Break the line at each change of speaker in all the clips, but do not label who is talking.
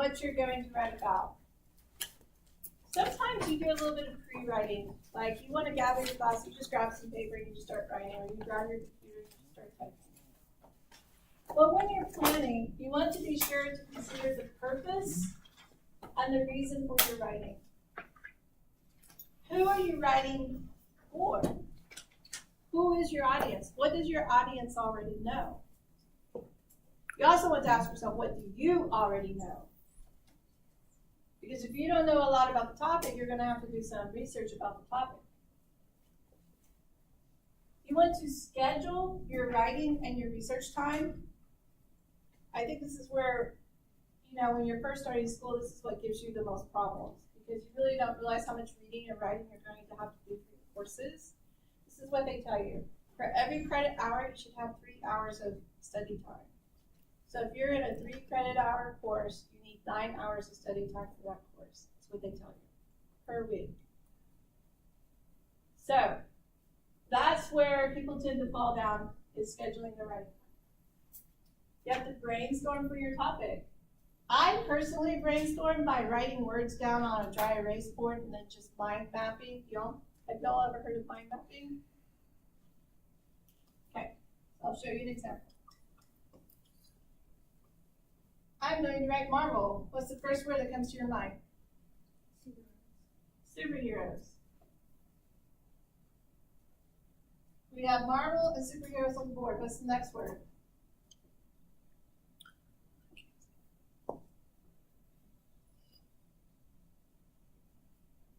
what you're going to write about. Sometimes you do a little bit of pre-writing. Like you want to gather your thoughts, you just grab some paper and you just start writing, or you grab your computer and you start typing. But when you're planning, you want to be sure to consider the purpose and the reason for your writing. Who are you writing for? Who is your audience? What does your audience already know? You also want to ask yourself, what do you already know? Because if you don't know a lot about the topic, you're going to have to do some research about the topic. You want to schedule your writing and your research time. I think this is where, when you're first starting school, this is what gives you the most problems. Because you really don't realize how much reading and writing you're going to have to do for your courses. This is what they tell you. For every credit hour, you should have 3 hours of study time. So if you're in a 3 credit hour course, you need 9 hours of study time for that course. That's what they tell you per week. So that's where people tend to fall down, is scheduling their writing time. You have to brainstorm for your topic. I personally brainstorm by writing words down on a dry erase board and then just mind mapping. Have y'all ever heard of mind mapping? Okay, I'll show you an example. I'm going to write Marvel. What's the first word that comes to your mind? Superheroes. We have Marvel and superheroes on the board. What's the next word?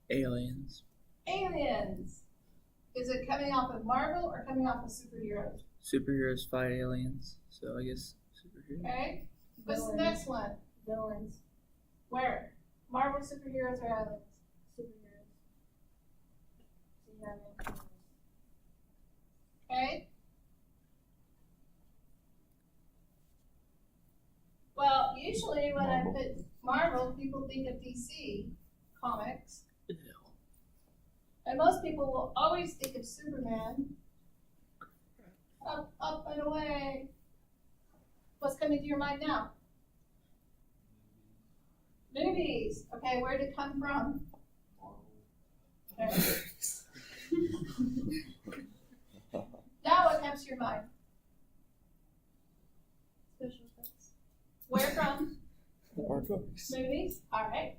Aliens.
Aliens. Is it coming off of Marvel or coming off of superheroes?
Superheroes fight aliens, so I guess superheroes.
Okay. What's the next one?
Villains.
Where? Marvel, superheroes, or aliens?
Superheroes.
Okay. Well, usually when I put Marvel, people think of DC comics. And most people will always think of Superman. Up and away. What's coming to your mind now? Movies. Okay, where'd it come from? Okay. Now what comes to your mind?
Special effects.
Where from?
Aardvarks.
Movies. All right.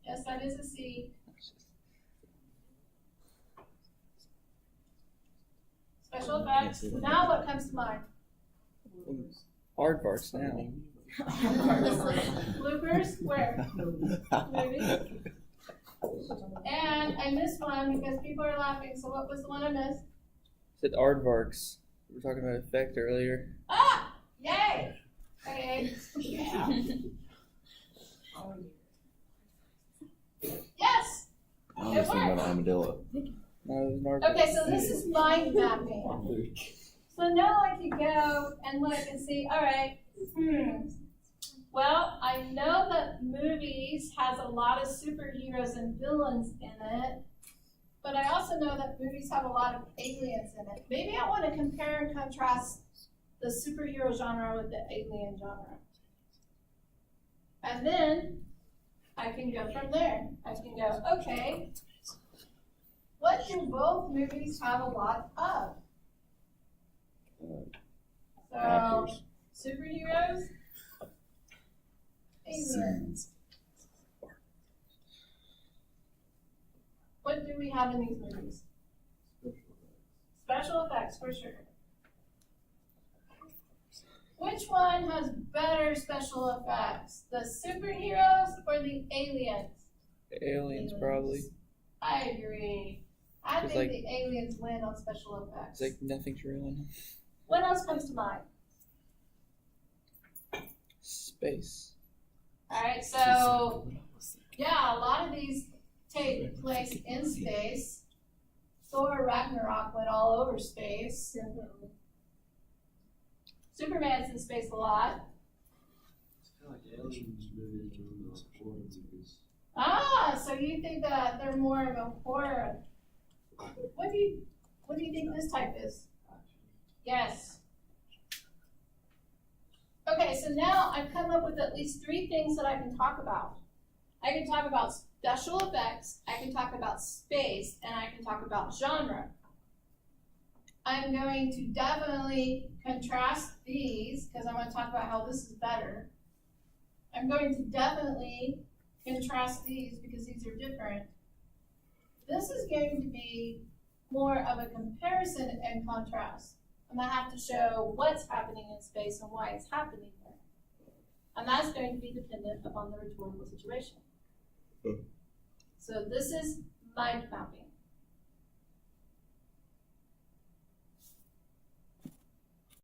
Yes, that is a C. Special effects. Now what comes to mind?
Aardvarks now.
Bloopers. Where? Movies. And I missed one because people are laughing. So what was the one I missed?
Said aardvarks. We were talking about effect earlier.
Ah! Yay! Okay. Yeah. Yes!
I was thinking about armadillo.
No, it was an aardvark.
Okay, so this is mind mapping. So now I can go and look and see, all right, well, I know that movies has a lot of superheroes and villains in it, but I also know that movies have a lot of aliens in it. Maybe I want to compare and contrast the superhero genre with the alien genre. And then I can go from there. I can go, okay, what do both movies have a lot of? So,
Actors.
superheroes, aliens. What do we have in these movies? Special effects, for sure. Which one has better special effects? The superheroes or the aliens?
Aliens, probably.
I agree. I
It's
think
like-
the aliens win on special effects.
It's like nothing's real in them.
What else comes to mind?
Space.
Alright, so yeah, a lot of these take place in space. Thor Ragnarok went all over space.
Definitely.
Superman's in space a lot.
I feel like aliens movies are more horror movies.
Ah, so you think that they're more of a horror. What do you think this type is? Yes. so now I've come up with at least 3 things that I can talk about. I can talk about special effects, I can talk about space, and I can talk about genre. I'm going to definitely contrast these, because I'm going to talk about how this is better. I'm going to definitely contrast these, because these are different. This is going to be more of a comparison and contrast. I'm going to have to show what's happening in space and why it's happening there. And that's going to be dependent upon the rhetorical situation. So this is mind mapping.